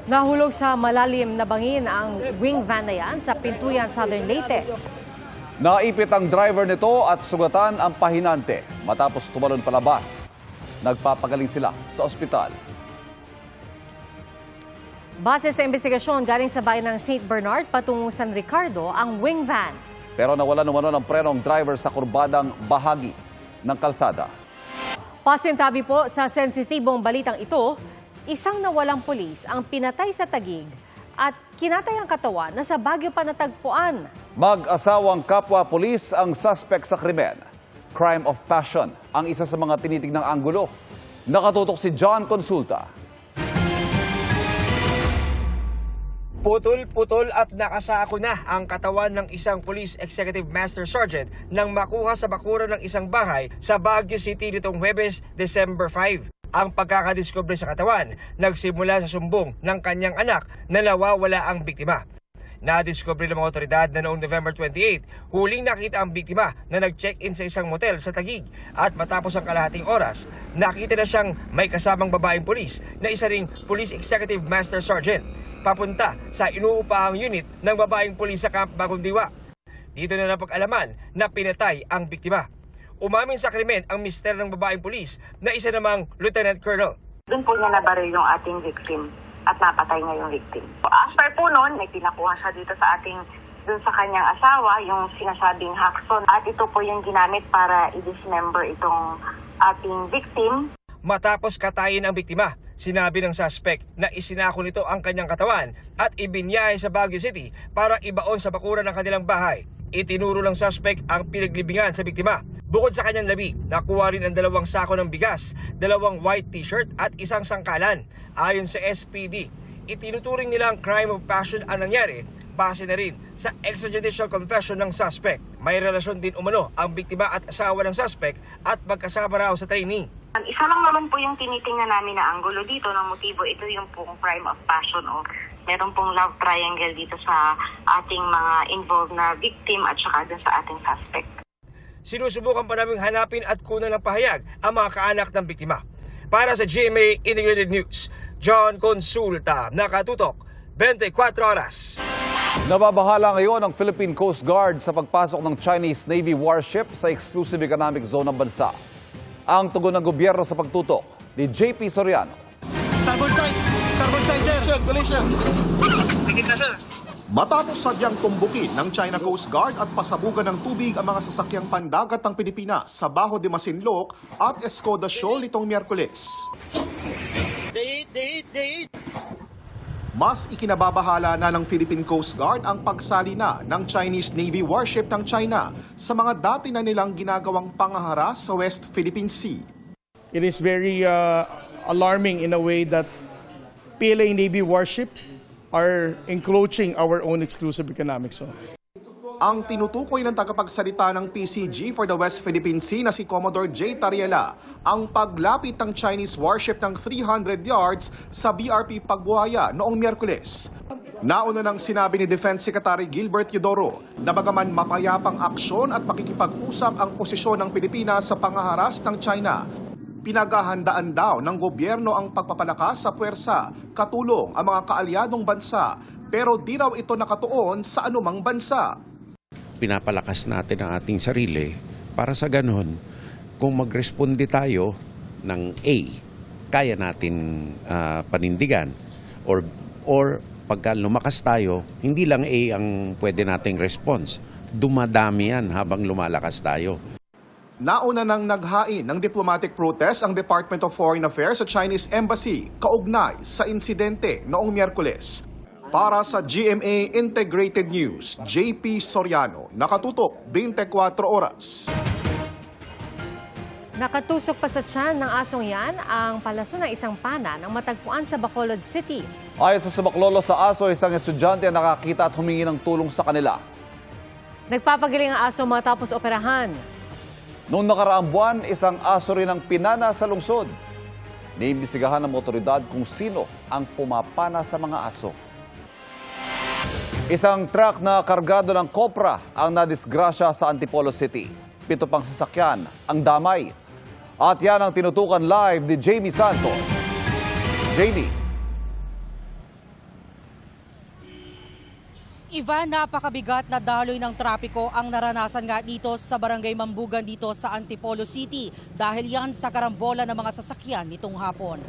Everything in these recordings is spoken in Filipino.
Nahulog sa malalim na bangin ang wing van na yan sa Pintuyan, Southern Leyte. Naipit ang driver nito at sugatan ang pahinante matapos tumalon palabas. Nagpapagaling sila sa ospital. Base sa investigasyon, galing sa bayan ng St. Bernard patungong San Ricardo ang wing van. Pero nawala naman ng preno ang driver sa kurbadang bahagi ng kalsada. Pasintabi po sa sensitibong balitang ito, isang nawalang pulis ang pinatay sa Taguig at kinatay ang katawan na sa Baguio pa natagpuan. Mag-asawang kapwa-pulis ang suspect sa krimen. Crime of passion ang isa sa mga tinitignang anggulo. Nakatutok si John Consulta. Putol-putol at nakasako na ang katawan ng isang Police Executive Master Sergeant nang makuha sa bakuran ng isang bahay sa Baguio City nitong Huwebes, December 5. Ang pagkakadiskubre sa katawan nagsimula sa sumbong ng kanyang anak na nawawala ang biktima. Nadiskubre ng mga otoridad na noong November 28, huling nakita ang biktima na nag-check-in sa isang motel sa Taguig at matapos ang kalahating oras, nakita na siyang may kasamang babaeng pulis na isa ring Police Executive Master Sergeant papunta sa inuupahang unit ng babaeng pulis sa Camp Bagong Diwa. Dito na napag-alaman na pinatay ang biktima. Umamin sa krimen ang mister ng babaeng pulis na isa namang Lieutenant Colonel. Doon po niya nabaril yung ating victim at napatay niya yung victim. After po noon, may pinakuha siya dito sa dun sa kanyang asawa, yung sinasabing Hackson. At ito po yung ginamit para i-dismember itong ating victim. Matapos katayin ang biktima, sinabi ng suspect na isinako nito ang kanyang katawan at ibinyahe sa Baguio City para ibaon sa bakuran ng kanilang bahay. Itinuro ng suspect ang pinaglibingan sa biktima. Bukod sa kanyang labi, nakuha rin ang 2 sako ng bigas, 2 white t-shirt at isang sangkalan. Ayon sa SPD, itinuturing nilang crime of passion ang nangyari base na rin sa extrajudicial confession ng suspect. May relasyon din umano ang biktima at asawa ng suspect at magkasama raw sa training. Isa lang naman po yung tinitingnan namin na anggulo dito ng motibo. Ito yung pong crime of passion o meron pong love triangle dito sa ating mga involved na victim at saka dun sa ating suspect. Sinusubukan pa naming hanapin at kunan ng pahayag ang mga kaanak ng biktima. Para sa GMA Integrated News, John Consulta, nakatutok, 24 oras. Nababahala ngayon ang Philippine Coast Guard sa pagpasok ng Chinese Navy warship sa exclusive economic zone ng bansa. Ang tugon ng gobyerno sa pagtutok ni JP Soriano. Starboard side, sir. Collision. Matapos sadyang tumbukin ng China Coast Guard at pasabugan ng tubig ang mga sasakyang pandagat ng Pilipinas sa Bajo de Masinloc at Escoda Shoal nitong Miyerkules. Mas ikinababahala na ng Philippine Coast Guard ang pagsali na ng Chinese Navy warship ng China sa mga dati na nilang ginagawang pangaharas sa West Philippine Sea. It is very alarming in a way that PLA Navy warship are encroaching our own exclusive economic zone. Ang tinutukoy ng tagapagsalita ng PCG for the West Philippine Sea na si Commodore J. Tariela ang paglapit ng Chinese warship ng 300 yards sa BRP Pagbuaya noong Miyerkules. Nauna nang sinabi ni Defense Secretary Gilbert Eudoro na bagaman mapayapang aksyon at makikipag-usap ang posisyon ng Pilipinas sa pangaharas ng China, pinaghahandaan daw ng gobyerno ang pagpapalakas sa puwersa, katulong ang mga kaalyadong bansa, pero di raw ito nakatuon sa anumang bansa. Pinapalakas natin ang ating sarili para sa ganon, kung magresponde tayo ng A, kaya natin panindigan. Or pagka lumakas tayo, hindi lang A ang pwede nating response. Dumadami yan habang lumalakas tayo. Nauna nang naghain ng diplomatic protest ang Department of Foreign Affairs sa Chinese Embassy kaugnay sa insidente noong Miyerkules. Para sa GMA Integrated News, JP Soriano, nakatutok 24 oras. Nakatusok pa sa tiyan ng asong yan ang palaso ng isang pana ng matagpuan sa Bacolod City. Ayon sa sumaklolo sa aso, isang estudyante ang nakakita at humingi ng tulong sa kanila. Nagpapagaling ang aso matapos operahan. Noong nakaraang buwan, isang aso rin ang pinana sa lungsod. Niimbisigahan ng otoridad kung sino ang pumapana sa mga aso. Isang truck na kargado ng kopra ang nadisgrasya sa Antipolo City. 7 pang sasakyan ang damay. At yan ang tinutukan live ni Jamie Santos. JD. Ivan, napakabigat na daloy ng trapiko ang naranasan nga dito sa Barangay Mambugan dito sa Antipolo City dahil yan sa karambola ng mga sasakyan nitong hapon.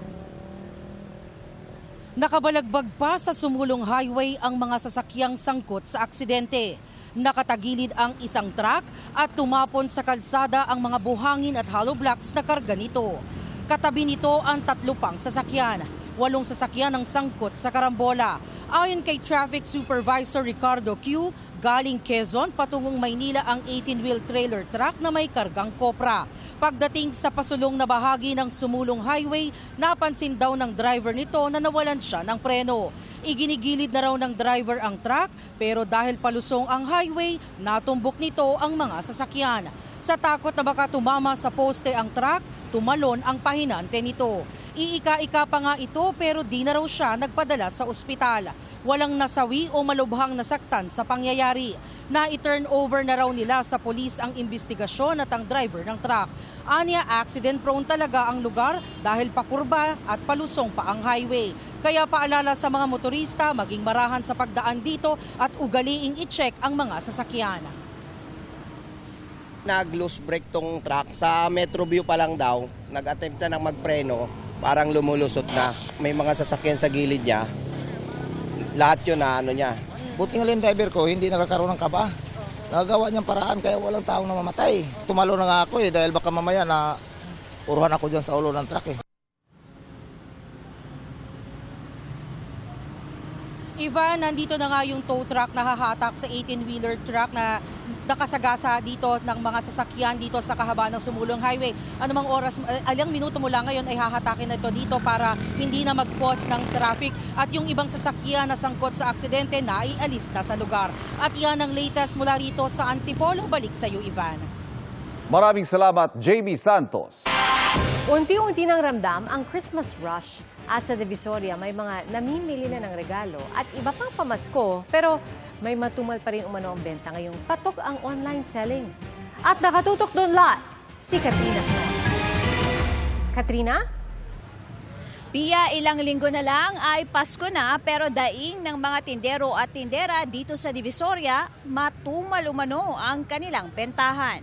Nakabalagbag pa sa sumulong highway ang mga sasakyang sangkot sa aksidente. Nakatagilid ang isang truck at tumapon sa kalsada ang mga buhangin at hollow blocks na karga nito. Katabi nito ang 3 pang sasakyan. 8 sasakyan ang sangkot sa karambola. Ayon kay Traffic Supervisor Ricardo Q, galing Quezon patungong Maynila ang 18-wheel trailer truck na may kargang kopra. Pagdating sa pasulong na bahagi ng sumulong highway, napansin daw ng driver nito na nawalan siya ng preno. Iginigilid na raw ng driver ang truck pero dahil palusong ang highway, natumbok nito ang mga sasakyan. Sa takot na baka tumama sa poste ang truck, tumalon ang pahinante nito. Iika-ika pa nga ito pero di na raw siya nagpadala sa ospital. Walang nasawi o malubhang nasaktan sa pangyayari. Na-turn over na raw nila sa polis ang investigasyon at ang driver ng truck. Anya, accident prone talaga ang lugar dahil pakurba at palusong pa ang highway. Kaya paalala sa mga motorista maging marahan sa pagdaan dito at ugaliing i-check ang mga sasakyan. Nag-loose brake tong truck. Sa Metro View pa lang daw, nag-attempt na ng magpreno, parang lumulusot na. May mga sasakyan sa gilid niya. Lahat yun na ano niya. Buti nga yung driver ko, hindi nakakaroon ng kaba. Nagagawa niyang paraan kaya walang taong namamatay. Tumalo na nga ako dahil baka mamaya na uruhan ako dyan sa ulo ng truck Ivan, nandito na nga yung tow truck na hahatak sa 18-wheeler truck na nakasagasa dito ng mga sasakyan dito sa kahaba ng sumulong highway. Anumang oras, alang minuto mula ngayon ay hahatakin na ito dito para hindi na mag-cause ng traffic at yung ibang sasakyan na sangkot sa aksidente na ialis na sa lugar. At yan ang latest mula rito sa Antipolo. Balik sa iyo, Ivan. Maraming salamat, JB Santos. Unti-unti nang ramdam ang Christmas rush at sa Divisoria may mga namimili na ng regalo at iba pang pamasko pero may matumal pa rin umano ang benta ngayong patok ang online selling. At nakatutok doon lahat si Katrina. Katrina? Pia, ilang linggo na lang ay Pasko na pero daing ng mga tindero at tindera dito sa Divisoria, matumal umano ang kanilang bentahan.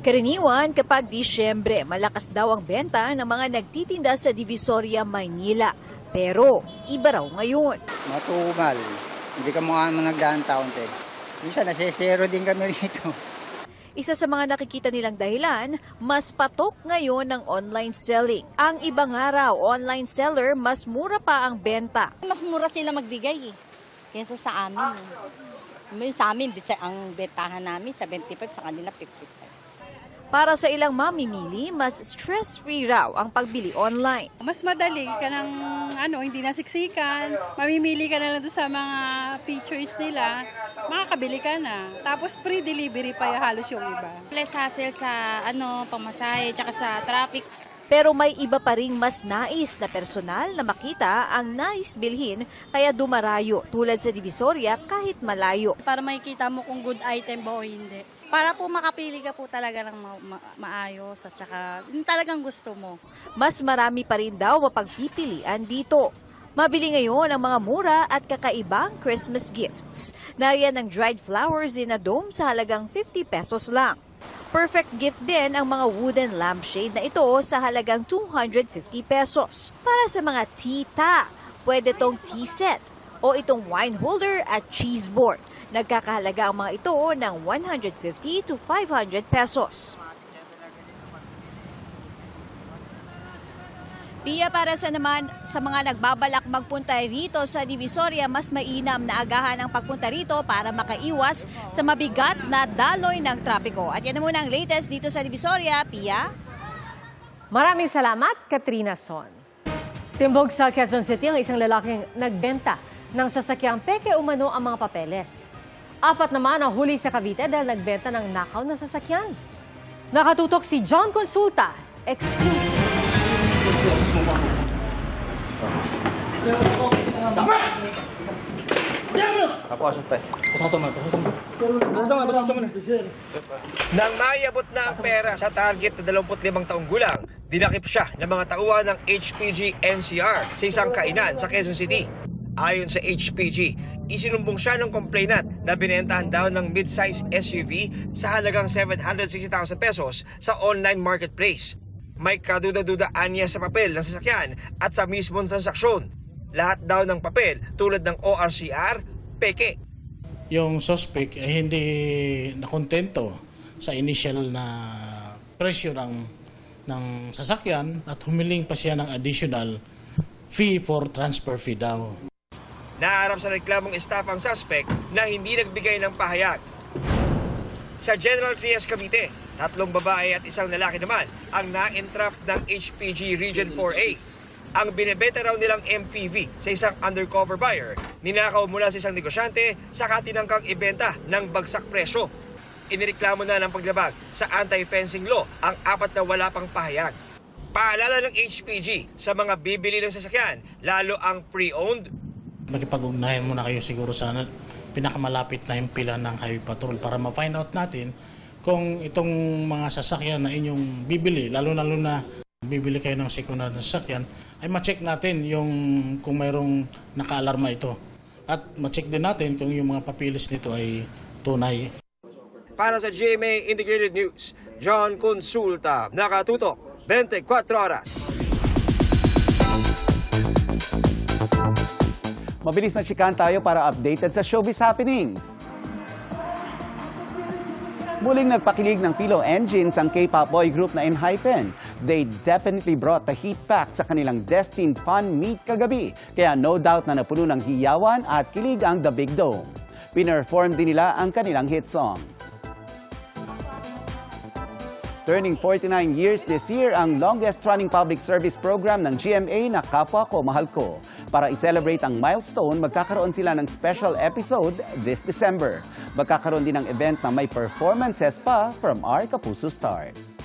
Karaniwan kapag Disyembre, malakas daw ang benta ng mga nagtitinda sa Divisoria, Maynila. Pero iba raw ngayon. Matumal. Hindi ka mukha nagdaan taon te. Minsan nasesero din kami rito. Isa sa mga nakikita nilang dahilan, mas patok ngayon ng online selling. Ang ibang araw, online seller, mas mura pa ang benta. Mas mura sila magbigay kaysa sa amin. Sa amin, ang bentahan namin 75, sa kanila 55. Para sa ilang mamimili, mas stress-free raw ang pagbili online. Mas madali ka ng hindi nasiksikan, mamimili ka na lang doon sa mga features nila, makakabili ka na. Tapos free delivery pa halos yung iba. Less hassle sa pamasahe tsaka sa traffic. Pero may iba pa ring mas nais na personal na makita ang nais bilhin kaya dumarayo tulad sa Divisoria kahit malayo. Para makikita mo kung good item ba o hindi. Para po makapili ka po talaga ng maayos at saka talagang gusto mo. Mas marami pa rin daw mapagpipilian dito. Mabili ngayon ang mga mura at kakaibang Christmas gifts. Nariyan ang dried flowers in a dome sa halagang 50 pesos lang. Perfect gift din ang mga wooden lampshade na ito sa halagang 250 pesos. Para sa mga tita, pwede tong tea set o itong wine holder at cheese board. Nagkakahalaga ang mga ito ng 150 to 500 pesos. Pia, para sa mga nagbabalak magpunta rito sa Divisoria, mas mainam na agahan ang pagpunta rito para makaiwas sa mabigat na daloy ng trapiko. At yan na muna ang latest dito sa Divisoria. Pia? Maraming salamat, Katrina Son. Timbog sa Quezon City ang isang lalaking nagbenta ng sasakyang peke umano ang mga papeles. 4 naman ang huli sa Cavite dahil nagbenta ng nakaw na sasakyan. Nakatutok si John Consulta, exclusive. Nang maiabot na ang pera sa target na 25 taong gulang, dinakip siya ng mga tauhan ng HPG NCR sa isang kainan sa Quezon City. Ayon sa HPG, isinumbong siya ng complainant na binentahan daw ng mid-size SUV sa halagang 760,000 pesos sa online marketplace. May kaduda-dudaan niya sa papel ng sasakyan at sa mismong transaksyon. Lahat daw ng papel tulad ng ORCR, peke. Yung suspect ay hindi nakontento sa initial na presyo ng sasakyan at humiling pa siya ng additional fee for transfer fee daw. Naharap sa reklamong staff ang suspect na hindi nagbigay ng pahayag. Sa General Trias Cavite, 3 babae at 1 lalaki naman ang na-entrap ng HPG Region 4A. Ang binebenta raw nilang MPV sa isang undercover buyer, ninakaw mula sa isang negosyante saka tinangkang ibenta ng bagsak presyo. Inireklamo na ng paglabag sa anti-fencing law ang 4 na wala pang pahayag. Paalala ng HPG sa mga bibili ng sasakyan, lalo ang pre-owned. Makipag-ugnayan muna kayo siguro sa pinakamalapit na yung pila ng highway patrol para ma-find out natin kung itong mga sasakyan na inyong bibili, lalo na bibili kayo ng second-hand sasakyan, ay ma-check natin yung kung mayroong naka-alarma ito. At ma-check din natin kung yung mga papilis nito ay tunay. Para sa GMA Integrated News, John Consulta, nakatutok 24 oras. Mabilis na chikan tayo para updated sa showbiz happenings. Muling nagpakilig ng Pillow Engines ang K-pop boy group na ENHYPEN. They definitely brought the heat back sa kanilang destined fun meet kagabi. Kaya no doubt na napuno ng hiyawan at kilig ang The Big Dome. Pinerform din nila ang kanilang hit songs. Turning 49 years this year ang longest-running public service program ng GMA na Kapwa Ko Mahal Ko. Para i-celebrate ang milestone, magkakaroon sila ng special episode this December. Magkakaroon din ng event na may performances pa from our Kapuso stars.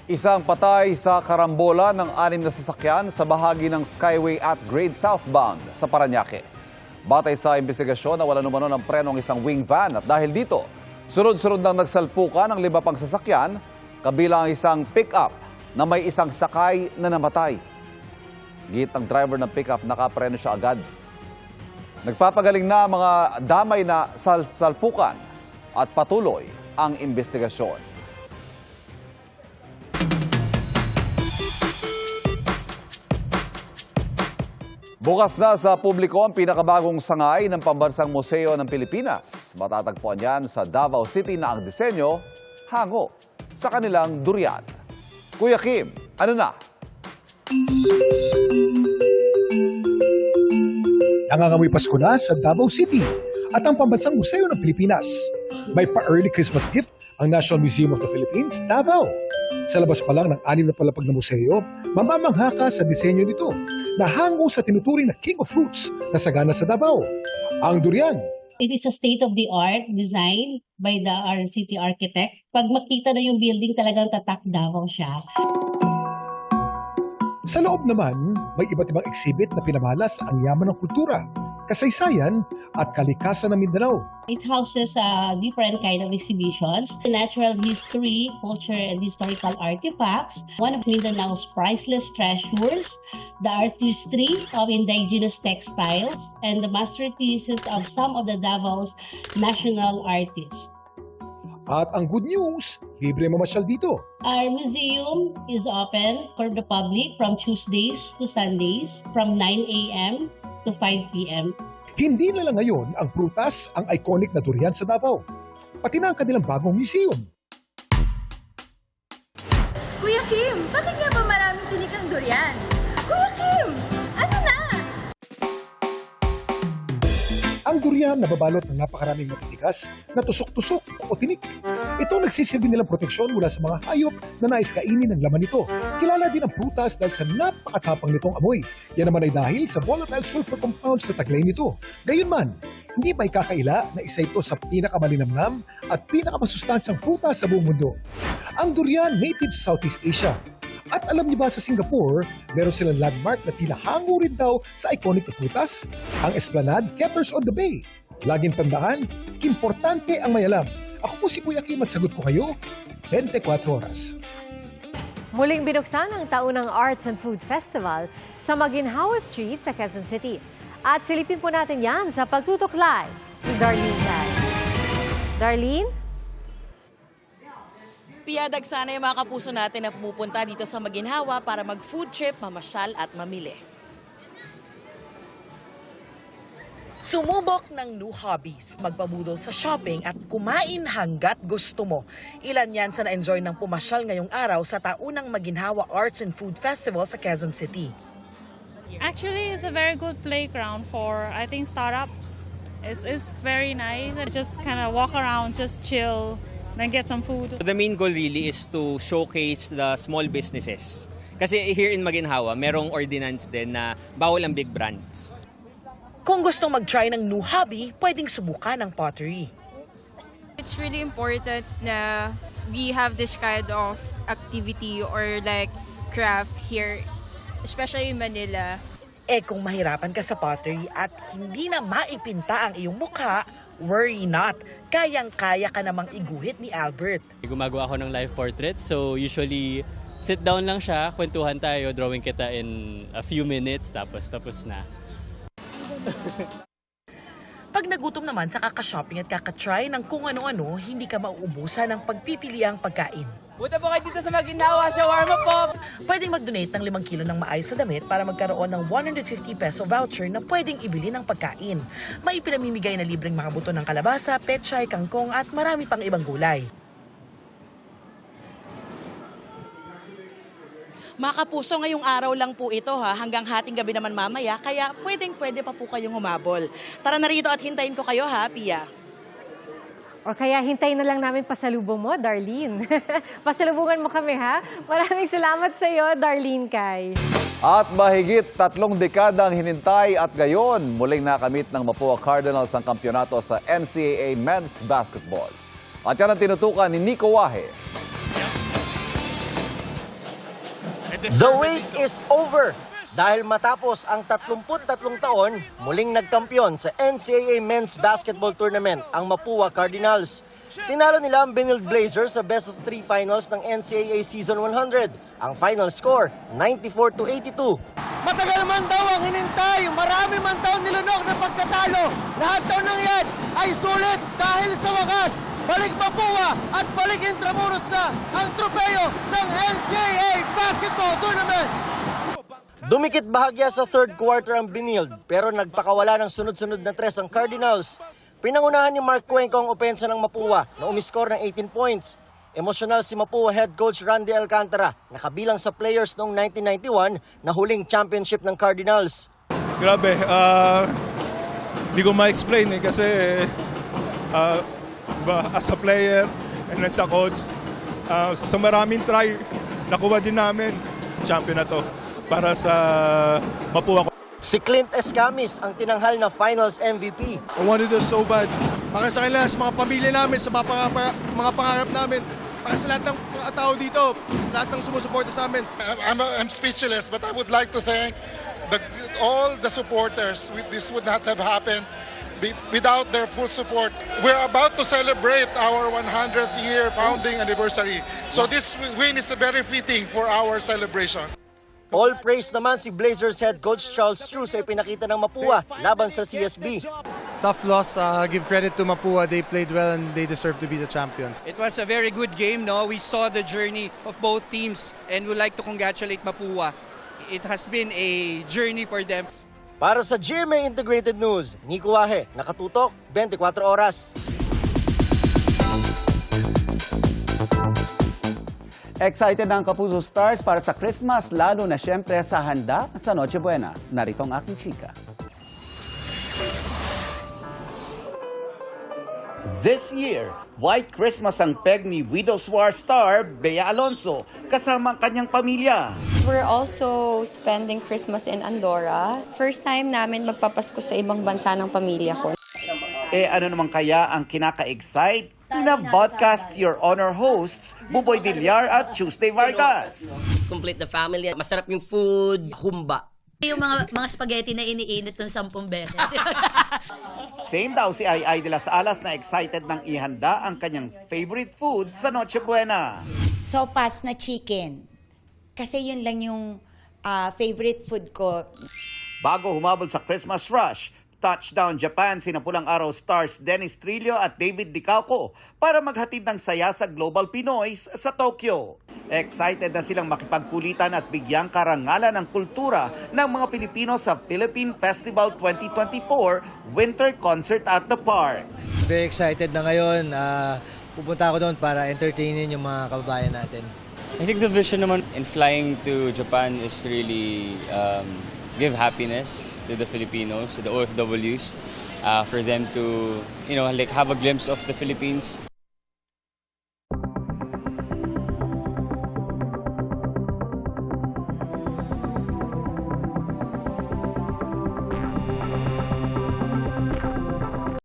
Isang patay sa karambola ng 6 na sasakyan sa bahagi ng Skyway at Grade Southbound sa Parañaque. Batay sa investigasyon, nawalan umano ng preno ang isang wing van at dahil dito, sunod-sunod nang nagsalpukan ang 5 pang sasakyan, kabilang ang isang pick-up na may isang sakay na namatay. Git ang driver ng pick-up, nakapreno siya agad. Nagpapagaling na ang mga damay na salpukan at patuloy ang investigasyon. Bukas na sa publiko ang pinakabagong sangay ng Pambansang Museo ng Pilipinas. Matatagpuan yan sa Davao City na ang disenyo hango sa kanilang durian. Kuya Kim, ano na? Nangangamoy Pasko na sa Davao City at ang Pambansang Museo ng Pilipinas. May pa-early Christmas gift ang National Museum of the Philippines, Davao. Sa labas pa lang ng 6 na palapag na museo, mamamangha ka sa disenyo nito na hango sa tinuturing na King of Fruits na sagana sa Davao, ang durian. It is a state-of-the-art design by our city architect. Pag makita na yung building, talagang tatak Davao siya. Sa loob naman, may iba't ibang exhibit na pinamalas ang yaman ng kultura, kasaysayan at kalikasan ng Mindanao. It houses different kind of exhibitions, natural history, culture, and historical artifacts, one of Mindanao's priceless treasures, the artistry of indigenous textiles, and the masterpieces of some of the Davao's national artists. At ang good news, libre mamasyal dito. Our museum is open for the public from Tuesdays to Sundays from 9 a.m. to 5 p.m. Hindi na lang ngayon ang prutas ang iconic na durian sa Davao, pati na ang kanilang bagong museum. Kuya Kim, bakit nga ba maraming tinikang durian? Kuya Kim, ano na? Ang durian nababalot ng napakaraming matitigas na tusok-tusok o tinik. Ito nagsisilbi nilang proteksyon mula sa mga hayop na nais kainin ng laman nito. Kilala din ang prutas dahil sa napakatapang nitong amoy. Yan naman ay dahil sa volatile sulfur compounds na taglay nito. Gayunman, hindi pa ikakaila na isa ito sa pinakamalinamnam at pinakamasustansyang prutas sa buong mundo. Ang durian native sa Southeast Asia. At alam niyo ba sa Singapore, meron silang landmark na tila hango rin daw sa iconic na prutas? Ang Esplanade Keppers on the Bay. Laging tandaan, importante ang may alam. Ako po si Kuya Kim at sagot ko kayo, 24 oras. Muling binuksan ang taunang Arts and Food Festival sa Maginhawa Street sa Quezon City. At silipin po natin yan sa Pagtutok Live ni Darlene Tay. Darlene? Piyadag sana yung mga kapuso natin na pumupunta dito sa Maginhawa para mag-food trip, mamasyal at mamili. Sumubok ng new hobbies, magpabudol sa shopping at kumain hanggat gusto mo. Ilan yan sa na-enjoy ng pumasyal ngayong araw sa taunang Maginhawa Arts and Food Festival sa Quezon City. Actually, it's a very good playground for, I think, startups. It's very nice. Just kind of walk around, just chill, then get some food. The main goal really is to showcase the small businesses. Kasi here in Maginhawa, merong ordinance din na bawal ang big brands. Kung gustong mag-try ng new hobby, pwedeng subukan ng pottery. It's really important na we have this kind of activity or like craft here, especially in Manila. Kung mahirapan ka sa pottery at hindi na maipinta ang iyong mukha, worry not. Kayang-kaya ka namang iguhit ni Albert. Gumagawa ako ng life portrait, so usually sit down lang siya, kwentuhan tayo, drawing kita in a few minutes, tapos na. Pag nagutom naman sa kaka-shopping at kaka-try ng kung ano-ano, hindi ka mauubusan ng pagpipiliang pagkain. Punta po kayo dito sa Maginhawa, shawarma po! Pwedeng mag-donate ng 5 kilo ng maayos sa damit para magkaroon ng 150 peso voucher na pwedeng ibili ng pagkain. May pinamimigay na libreng mga buto ng kalabasa, pechay, kangkong at marami pang ibang gulay. Mga kapuso, ngayong araw lang po ito hanggang hating gabi naman mamaya, kaya pwede pa po kayong humabol. Tara na rito at hintayin ko kayo Pia. O kaya hintayin na lang namin pasalubong mo, Darlene. Pasalubungan mo kami Maraming salamat sa iyo, Darlene Kay. At mahigit 3 dekada ang hinintay at gayon muling nakamit ng Mapua Cardinals ang kampyonato sa NCAA Men's Basketball. At yan ang tinutukan ni Nico Wahe. The wait is over dahil matapos ang 33 taon, muling nagkampiyon sa NCAA Men's Basketball Tournament ang Mapua Cardinals. Tinalo nila ang Benilde Blazers sa Best of 3 Finals ng NCAA Season 100. Ang final score, 94-82. Matagal man daw ang hinintay, marami man daw nilunok na pagkatalo. Lahat daw ng yan ay sulit dahil sa wakas, balik Mapua at balik Intramuros na ang tropeyo ng NCAA Basketball Tournament. Dumikit bahagya sa third quarter ang Benilde pero nagpakawala ng sunod-sunod na 3 ang Cardinals. Pinangunahan ni Mark Cuenco ang opensa ng Mapua na umiskor ng 18 points. Emosyonal si Mapua head coach Randy Alcantara na kabilang sa players noong 1991 na huling championship ng Cardinals. Grabe, di ko ma-explain kasi as a player and as a coach, sa maraming try, nakuha din namin champion na to para sa Mapua. Si Clint Escamis ang tinanghal na Finals MVP. I wanted this so bad. Para sa kanila, sa mga pamilya namin, sa mga pangarap namin, para sa lahat ng mga tao dito, sa lahat ng sumusuporta sa amin. I'm speechless, but I would like to thank all the supporters. This would not have happened without their full support. We're about to celebrate our 100th year founding anniversary. So this win is very fitting for our celebration. All praise naman si Blazers head coach Charles True sa ipinakita ng Mapua laban sa CSB. Tough loss. Give credit to Mapua. They played well and they deserve to be the champions. It was a very good game. No, we saw the journey of both teams and we'd like to congratulate Mapua. It has been a journey for them. Para sa GMA Integrated News, Nico Wahe, nakatutok 24 oras. Excited na ang Kapuso Stars para sa Christmas, lalo na siyempre sa handa sa Noche Buena. Narito ang aking chika. This year, White Christmas ang peg ni Widows War star Bea Alonso kasama ang kanyang pamilya. We're also spending Christmas in Andorra. First time namin magpapasko sa ibang bansa ng pamilya ko. Ano naman kaya ang kinaka-excite na podcast Your Honor hosts Buboy Villar at Tuesday Vargas? Complete the family. Masarap yung food, humba. Yung mga spaghetti na iniinit ng 10 beses. Same daw si Ai de las Alas na excited nang ihanda ang kanyang favorite food sa Noche Buena. Sopas na chicken. Kasi yun lang yung favorite food ko. Bago humabol sa Christmas rush, touchdown Japan sina Pulang Araw stars Dennis Trillo at David Dicauco para maghatid ng saya sa Global Pinoys sa Tokyo. Excited na silang makipagkulitan at bigyang karangalan ng kultura ng mga Pilipino sa Philippine Festival 2024 Winter Concert at the Park. Very excited na ngayon. Pupunta ako doon para entertainin yung mga kababayan natin. I think the vision naman in flying to Japan is really give happiness to the Filipinos, to the OFWs, for them to, like have a glimpse of the Philippines.